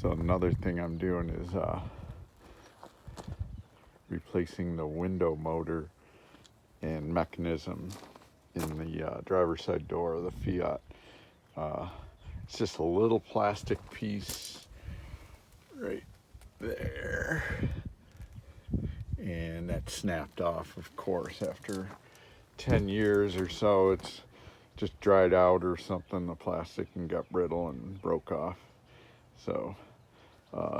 So another thing I'm doing is replacing the window motor and mechanism in the driver's side door of the Fiat. It's just a little plastic piece right there, and that snapped off, of course, after 10 years or so. It's just dried out or something, the plastic, and got brittle and broke off. So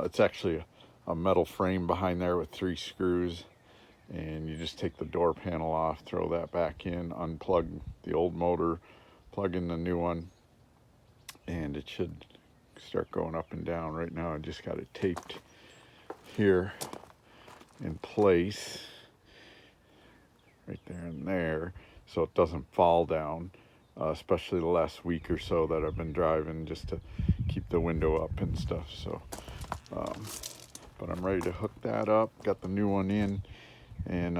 it's actually a metal frame behind there with 3 screws, and you just take the door panel off, throw that back in, unplug the old motor, plug in the new one, and it should start going up and down. Right now I just got it taped here in place, right there and there, so it doesn't fall down, especially the last week or so that I've been driving, just to keep the window up and stuff. So but I'm ready to hook that up, got the new one in, and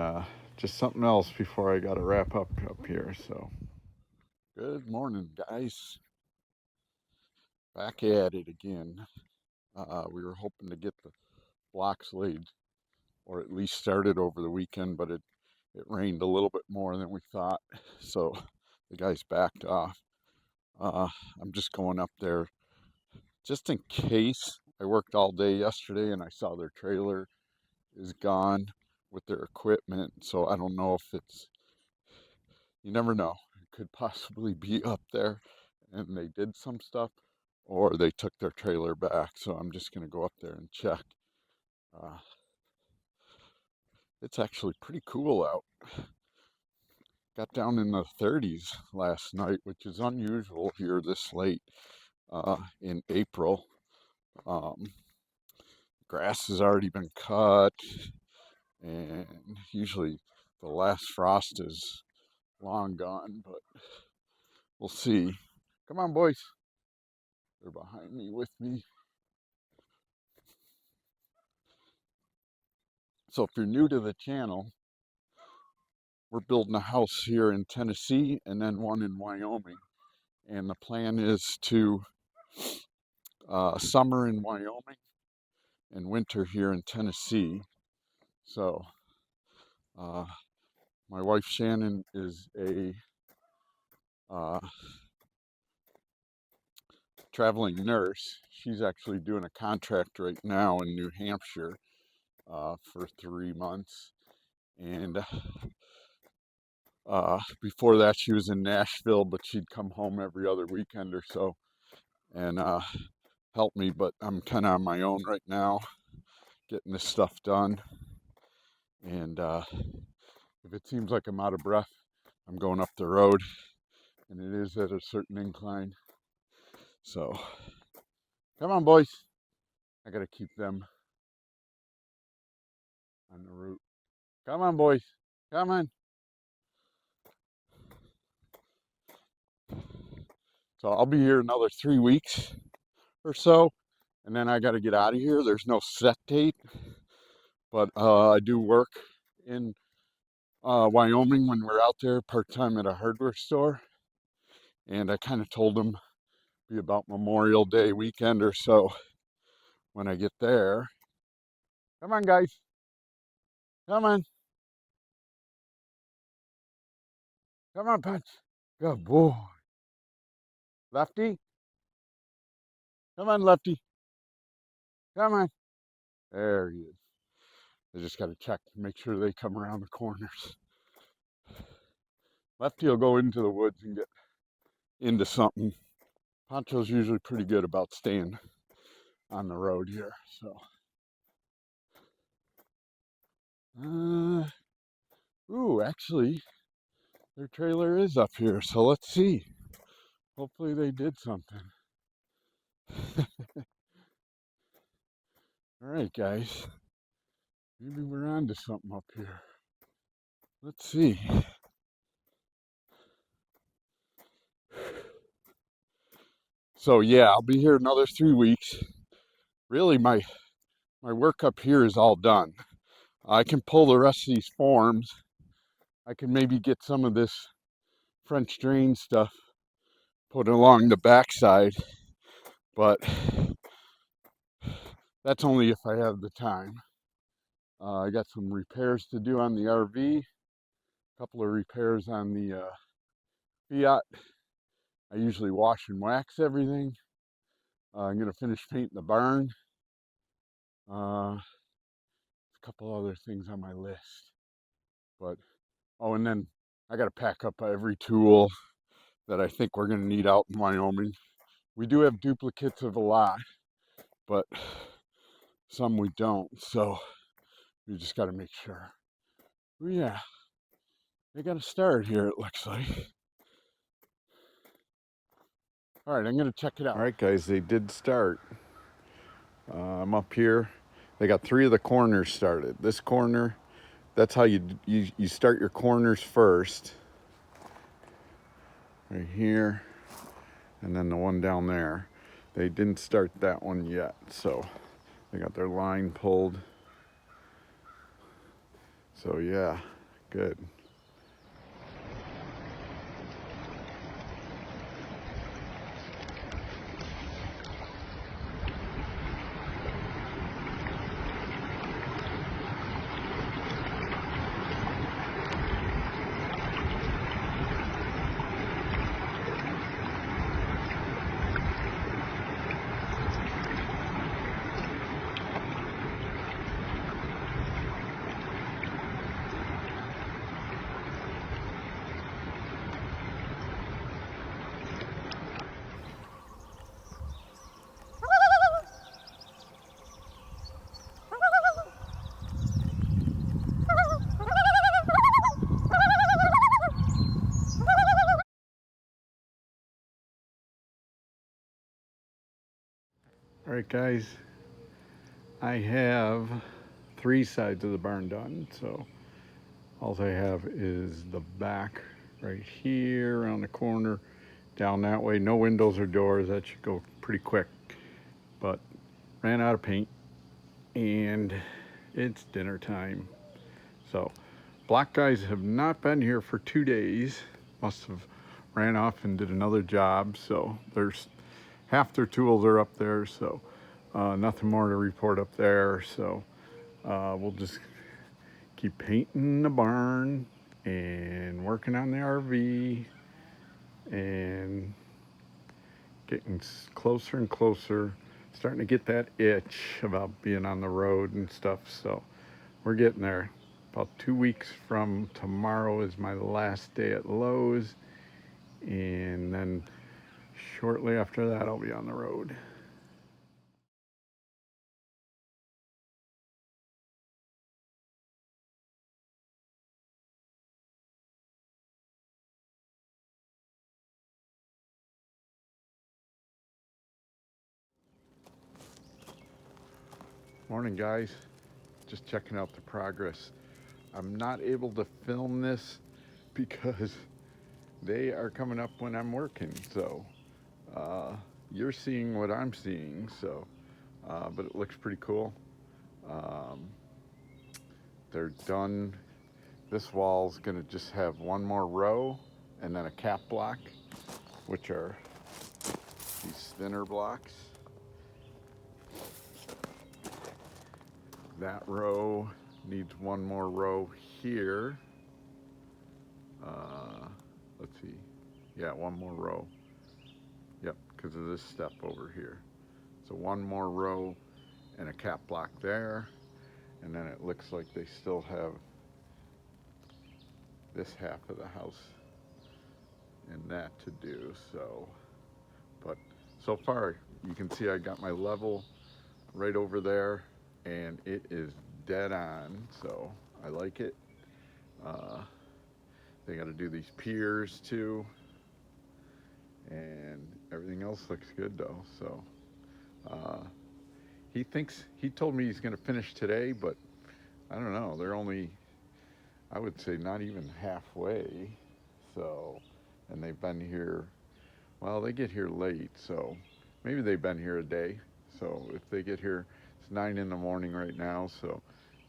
just something else before I gotta wrap up here. So good morning, guys, back at it again. We were hoping to get the blocks laid, or at least started over the weekend, but it rained a little bit more than we thought, so the guys backed off. I'm just going up there just in case. I worked all day yesterday and I saw their trailer is gone with their equipment, so I don't know if it's, you never know, it could possibly be up there and they did some stuff, or they took their trailer back. So I'm just going to go up there and check. It's actually pretty cool out. Got down in the 30s last night, which is unusual here this late in April. Grass has already been cut, and usually the last frost is long gone, but we'll see. Come on, boys. They're behind me with me. So if you're new to the channel, we're building a house here in Tennessee and then one in Wyoming. And the plan is to summer in Wyoming and winter here in Tennessee. So my wife Shannon is a traveling nurse. She's actually doing a contract right now in New Hampshire for 3 months. And before that, she was in Nashville, but she'd come home every other weekend or so and help me. But I'm kind of on my own right now, getting this stuff done. And if it seems like I'm out of breath, I'm going up the road, and it is at a certain incline. So, come on, boys. I got to keep them on the route. Come on, boys. Come on. So I'll be here another 3 weeks or so, and then I got to get out of here. There's no set date, but I do work in Wyoming when we're out there part-time at a hardware store, and I kind of told them be about Memorial Day weekend or so when I get there. Come on, guys. Come on. Come on, Punch. Good boy. Lefty. Come on, Lefty. Come on. There he is. I just got to check to make sure they come around the corners. Lefty will go into the woods and get into something. Poncho's usually pretty good about staying on the road here. So, ooh, actually, their trailer is up here. So let's see. Hopefully they did something. All right, guys. Maybe we're on to something up here. Let's see. So yeah, I'll be here another 3 weeks. Really, my work up here is all done. I can pull the rest of these forms. I can maybe get some of this French drain stuff put along the backside, but that's only if I have the time. I got some repairs to do on the RV, a couple of repairs on the Fiat. I usually wash and wax everything. I'm gonna finish painting the barn. A couple other things on my list, but oh, and then I gotta pack up every tool that I think we're gonna need out in Wyoming. We do have duplicates of a lot, but some we don't, so we just gotta make sure. Well, yeah, they got to start here, it looks like. All right, I'm gonna check it out. All right, guys, they did start. I'm up here. They got 3 of the corners started. This corner, that's how you start your corners first. Right here, and then the one down there. They didn't start that one yet, so they got their line pulled. So yeah, good. All right, guys, I have 3 sides of the barn done, so all I have is the back right here around the corner, down that way. No windows or doors. That should go pretty quick. But ran out of paint, and it's dinner time. So black guys have not been here for 2 days. Must have ran off and did another job. So there's half their tools are up there. So nothing more to report up there. So we'll just keep painting the barn and working on the RV and getting closer and closer, starting to get that itch about being on the road and stuff. So we're getting there. About 2 weeks from tomorrow is my last day at Lowe's, and then shortly after that I'll be on the road. Morning, guys. Just checking out the progress. I'm not able to film this because they are coming up when I'm working. So you're seeing what I'm seeing, so, but it looks pretty cool. Um, they're done. This wall's gonna just have one more row and then a cap block, which are these thinner blocks. That row needs one more row here. Let's see. Yeah, one more row. Yep, because of this step over here. So one more row and a cap block there. And then it looks like they still have this half of the house and that to do. So, but so far you can see I got my level right over there and it is dead on. So I like it. They got to do these piers too, and everything else looks good though. So he told me he's going to finish today, but I don't know. They're only, I would say, not even halfway. So, and they've been here. Well, they get here late, so maybe they've been here a day. So if they get here, it's 9 in the morning right now. So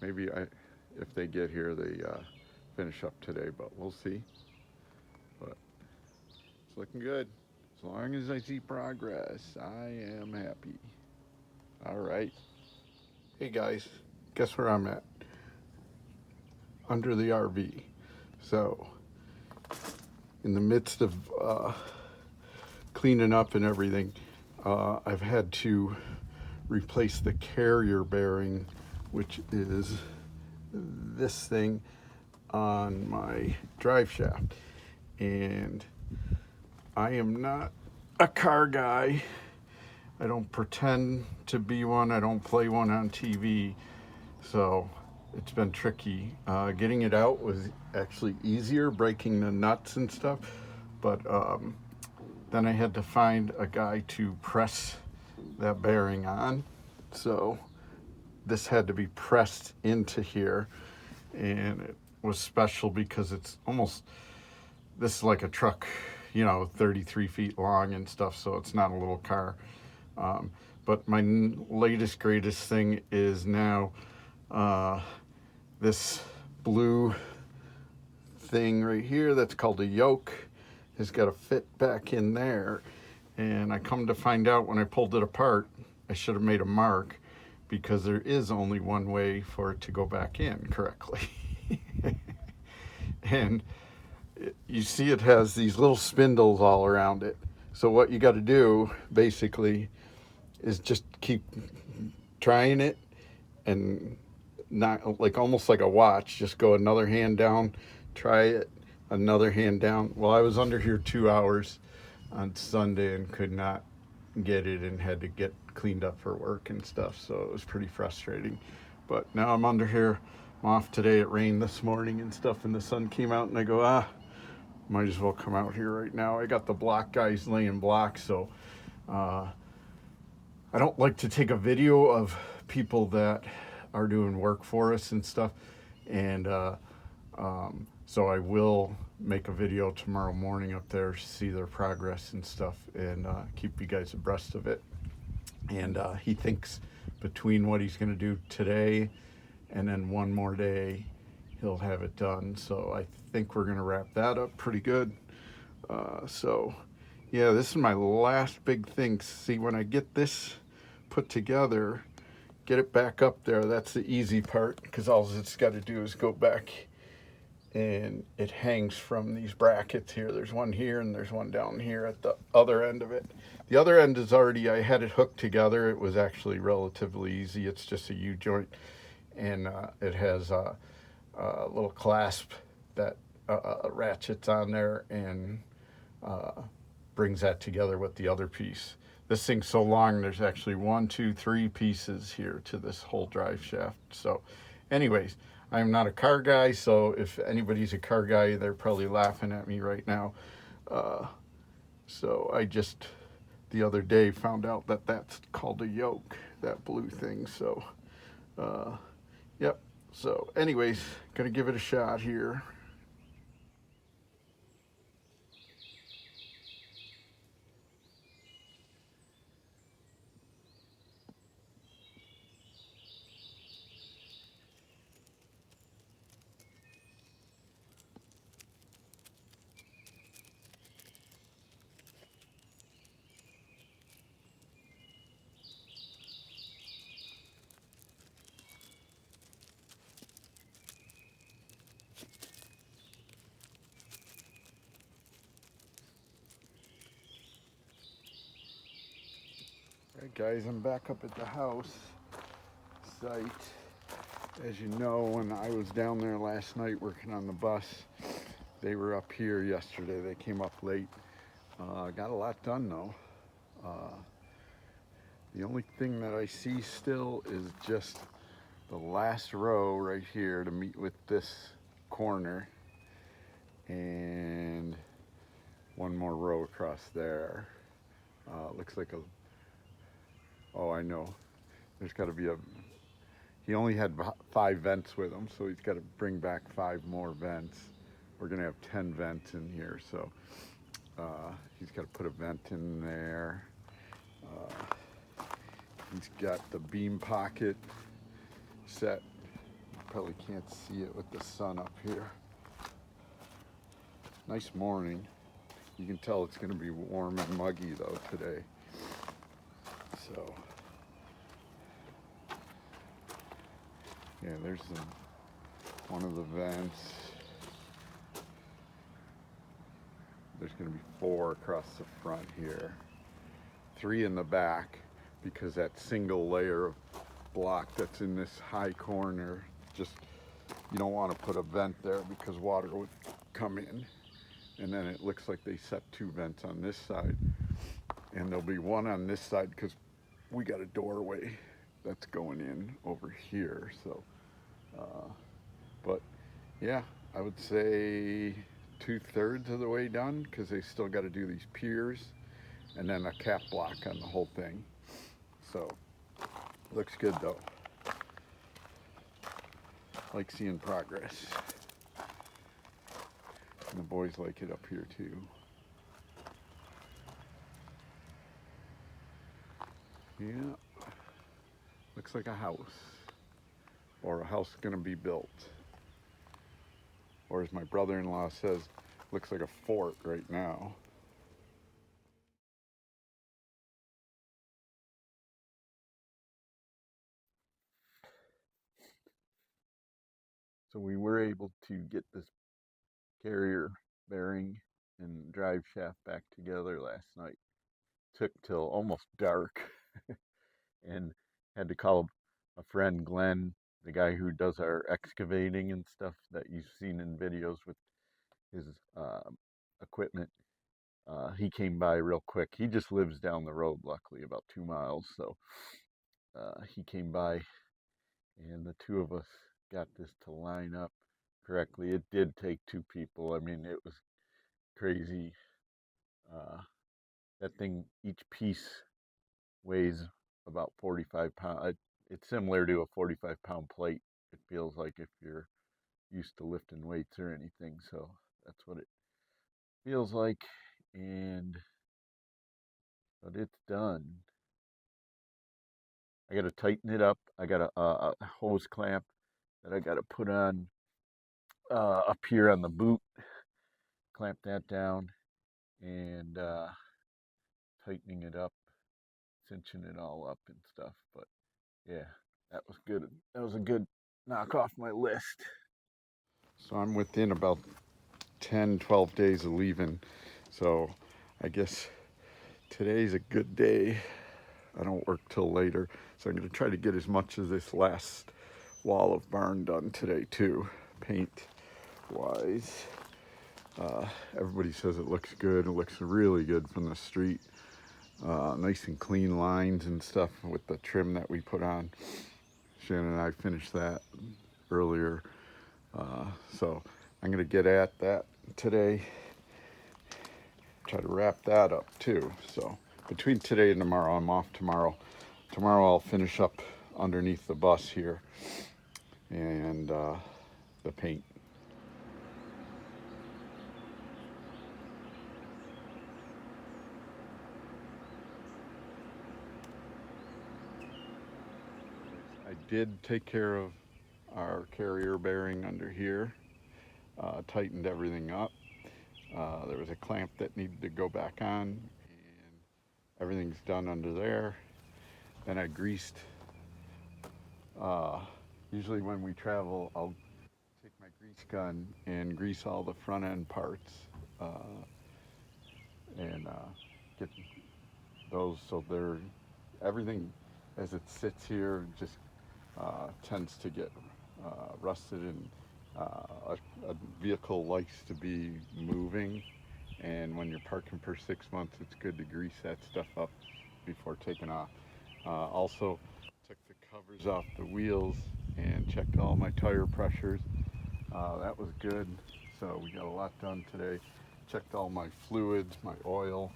maybe if they get here, they finish up today. But we'll see. But it's looking good. As long as I see progress, I am happy. All right. Hey guys, guess where I'm at? Under the RV. So, in the midst of cleaning up and everything, I've had to replace the carrier bearing, which is this thing on my drive shaft. And I am not a car guy. I don't pretend to be one. I don't play one on TV. So it's been tricky. Getting it out was actually easier, breaking the nuts and stuff. But then I had to find a guy to press that bearing on. So this had to be pressed into here. And it was special because it's almost, this is like a truck, 33 feet long and stuff. So it's not a little car. But my latest, greatest thing is now this blue thing right here that's called a yoke has got to fit back in there. And I come to find out when I pulled it apart, I should have made a mark because there is only one way for it to go back in correctly. And you see it has these little spindles all around it. So what you got to do basically is just keep trying it and not like almost like a watch, just go another hand down, try it, another hand down. Well, I was under here 2 hours on Sunday and could not get it and had to get cleaned up for work and stuff. So it was pretty frustrating. But now I'm under here. I'm off today. It rained this morning and stuff and the sun came out and I go, might as well come out here right now. I got the block guys laying blocks, so I don't like to take a video of people that are doing work for us and stuff. And so I will make a video tomorrow morning up there to see their progress and stuff and keep you guys abreast of it. And he thinks between what he's going to do today and then one more day, he'll have it done. So I think we're going to wrap that up pretty good. So yeah, this is my last big thing. See, when I get this put together, get it back up there, that's the easy part, because all it's got to do is go back and it hangs from these brackets here. There's one here and there's one down here at the other end of it. The other end is already, I had it hooked together. It was actually relatively easy. It's just a U-joint, and it has a little clasp that ratchets on there and brings that together with the other piece. This thing's so long, there's actually 1, 2, 3 pieces here to this whole drive shaft. So anyways, I'm not a car guy, so if anybody's a car guy, they're probably laughing at me right now. So I just, the other day, found out that that's called a yoke, that blue thing. So, yep. So anyways, gonna give it a shot here. Alright guys, I'm back up at the house site. As you know, when I was down there last night working on the bus, they were up here yesterday. They came up late. Got a lot done though. The only thing that I see still is just the last row right here to meet with this corner, and one more row across there. Looks like a, oh I know, there's got to be a, he only had 5 vents with him, so he's got to bring back 5 more vents. We're gonna have 10 vents in here, so he's got to put a vent in there. He's got the beam pocket set. You probably can't see it with the sun up here. Nice morning. You can tell it's going to be warm and muggy though today. So, yeah, there's one of the vents. There's going to be 4 across the front here. 3 in the back, because that single layer of block that's in this high corner, just, you don't want to put a vent there because water would come in. And then it looks like they set 2 vents on this side, and there'll be 1 on this side because we got a doorway that's going in over here. So but yeah, I would say 2/3 of the way done, because they still got to do these piers and then a cap block on the whole thing. So looks good though. Like seeing progress. And the boys like it up here too. Yeah, looks like a house, or a house gonna be built. Or as my brother-in-law says, looks like a fort right now. So we were able to get this carrier bearing and drive shaft back together last night. Took till almost dark and had to call a friend, Glenn, the guy who does our excavating and stuff that you've seen in videos with his equipment. He came by real quick. He just lives down the road, luckily, about 2 miles. So he came by, and the 2 of us got this to line up correctly. It did take 2 people. I mean, it was crazy. That thing, each piece weighs about 45 pounds. It's similar to a 45-pound plate. It feels like, if you're used to lifting weights or anything. So that's what it feels like. But it's done. I got to tighten it up. I got a hose clamp that I got to put on up here on the boot. Clamp that down, and tightening it up, cinching it all up and stuff. But yeah, that was good. That was a good knock off my list. So I'm within about 10, 12 days of leaving. So I guess today's a good day. I don't work till later. So I'm going to try to get as much of this last wall of barn done today too, paint wise. Everybody says it looks good. It looks really good from the street. Nice and clean lines and stuff with the trim that we put on. Shannon and I finished that earlier. So I'm going to get at that today. Try to wrap that up too. So between today and tomorrow, I'm off tomorrow. Tomorrow I'll finish up underneath the bus here and the paint. I did take care of our carrier bearing under here, tightened everything up. There was a clamp that needed to go back on, and everything's done under there. Then I greased. Usually when we travel, I'll take my grease gun and grease all the front end parts and get those so they're everything as it sits here just tends to get rusted, and a vehicle likes to be moving, and when you're parking for 6 months it's good to grease that stuff up before taking off. Also took the covers off the wheels and checked all my tire pressures. That was good. So we got a lot done today. Checked all my fluids, my oil,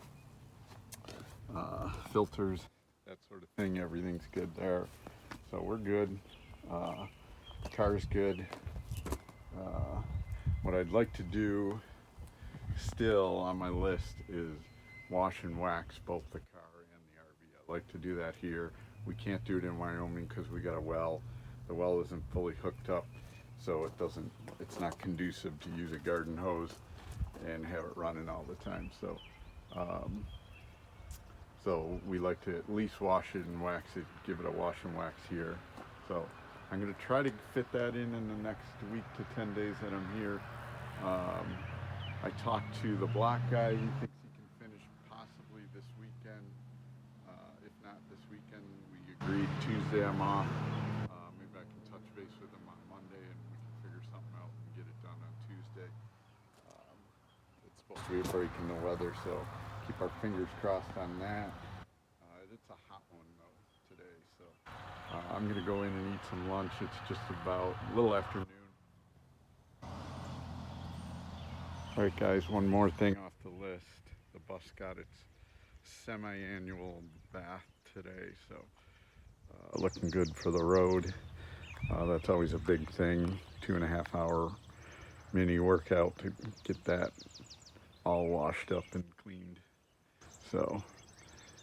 filters, that sort of thing. Everything's good there. So we're good. Uh, Car's good. Uh, what I'd like to do still on my list is wash and wax both the car and the RV. I'd like to do that here. We can't do it in Wyoming because we got a well. The well isn't fully hooked up, so it's not conducive to use a garden hose and have it running all the time. Um, so we like to at least wash it and wax it, give it a wash and wax here. So I'm going to try to fit that in the next week to 10 days that I'm here. Um, I talked to the block guy. He thinks he can finish possibly this weekend. If not this weekend, we agreed Tuesday I'm off. Maybe I can touch base with him on Monday and we can figure something out and get it done on Tuesday. Um, it's supposed to be a break in the weather, so keep our fingers crossed on that. It's a hot one though today, so I'm gonna go in and eat some lunch. It's just about a little after noon. All right, guys, one more thing off the list. The bus got its semi-annual bath today, so looking good for the road. That's always a big thing. 2.5 hour mini workout to get that all washed up and cleaned. So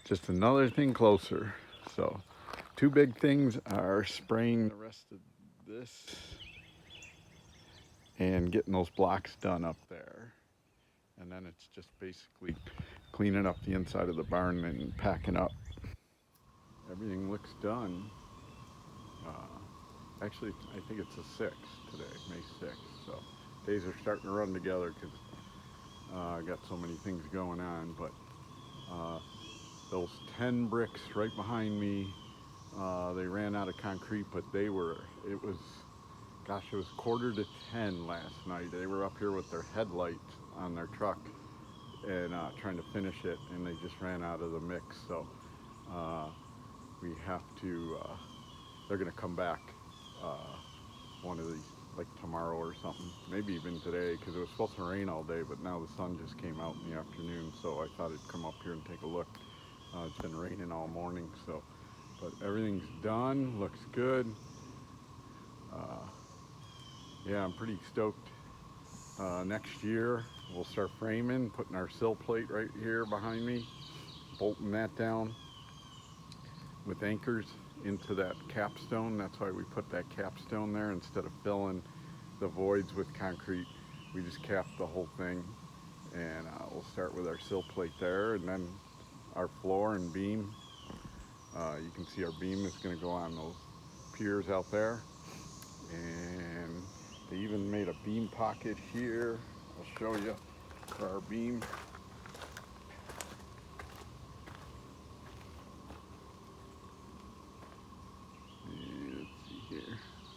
just another thing closer. So two big things are spraying the rest of this and getting those blocks done up there. And then it's just basically cleaning up the inside of the barn and packing up. Everything looks done. Actually, I think it's the 6th today, May 6th. So days are starting to run together because I got so many things going on. But those 10 bricks right behind me, they ran out of concrete, but it was 9:45 last night. They were up here with their headlights on their truck and trying to finish it, and they just ran out of the mix. So we have to, they're going to come back one of these, like tomorrow or something, maybe even today, because it was supposed to rain all day, but now the sun just came out in the afternoon, so I thought I'd come up here and take a look. It's been raining all morning, so, but everything's done, looks good. Yeah, I'm pretty stoked. Next year we'll start framing, putting our sill plate right here behind me, bolting that down with anchors into that capstone. That's why we put that capstone there instead of filling the voids with concrete. We just cap the whole thing, and we'll start with our sill plate there, and then our floor and beam. You can see our beam is going to go on those piers out there, and they even made a beam pocket here. I'll show you for our beam. Let's see here.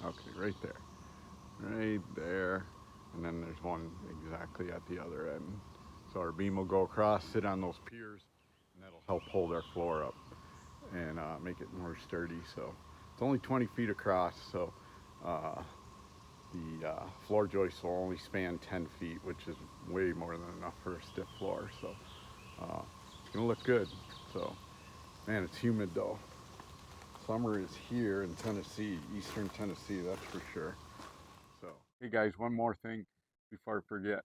Okay, right there, and then there's one exactly at the other end. So our beam will go across, sit on those piers, and that'll help hold our floor up and make it more sturdy. So it's only 20 feet across, so the floor joists will only span 10 feet, which is way more than enough for a stiff floor. So it's gonna look good. So, man, it's humid though. Summer is here in Tennessee, eastern Tennessee, that's for sure. So, hey guys, one more thing before I forget.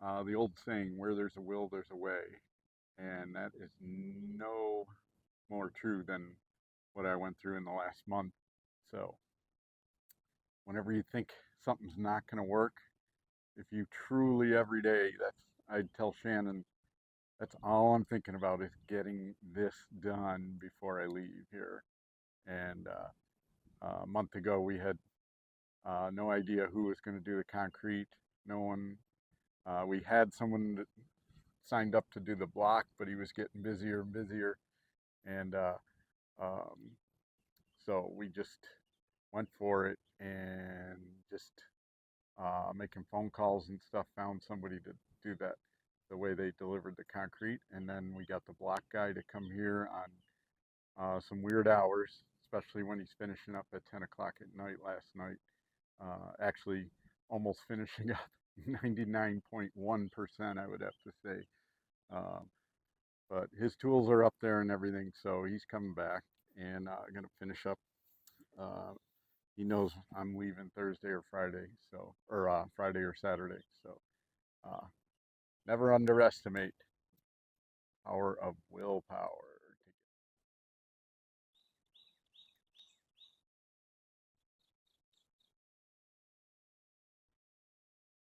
The old saying, where there's a will, there's a way. And that is no more true than what I went through in the last month. So, whenever you think something's not going to work, if you truly every day, I'd tell Shannon, that's all I'm thinking about is getting this done before I leave here. And a month ago, we had no idea who was going to do the concrete. No one. We had someone that signed up to do the block, but he was getting busier and busier. And So we just went for it and just making phone calls and stuff, found somebody to do that the way they delivered the concrete. And then we got the block guy to come here on some weird hours, especially when he's finishing up at 10 o'clock at night last night. Actually, almost finishing up 99.1%, I would have to say. Uh, but his tools are up there and everything, so he's coming back and going to finish up. Uh, he knows I'm leaving Thursday or Friday, so or Friday or Saturday. So uh, never underestimate power of willpower.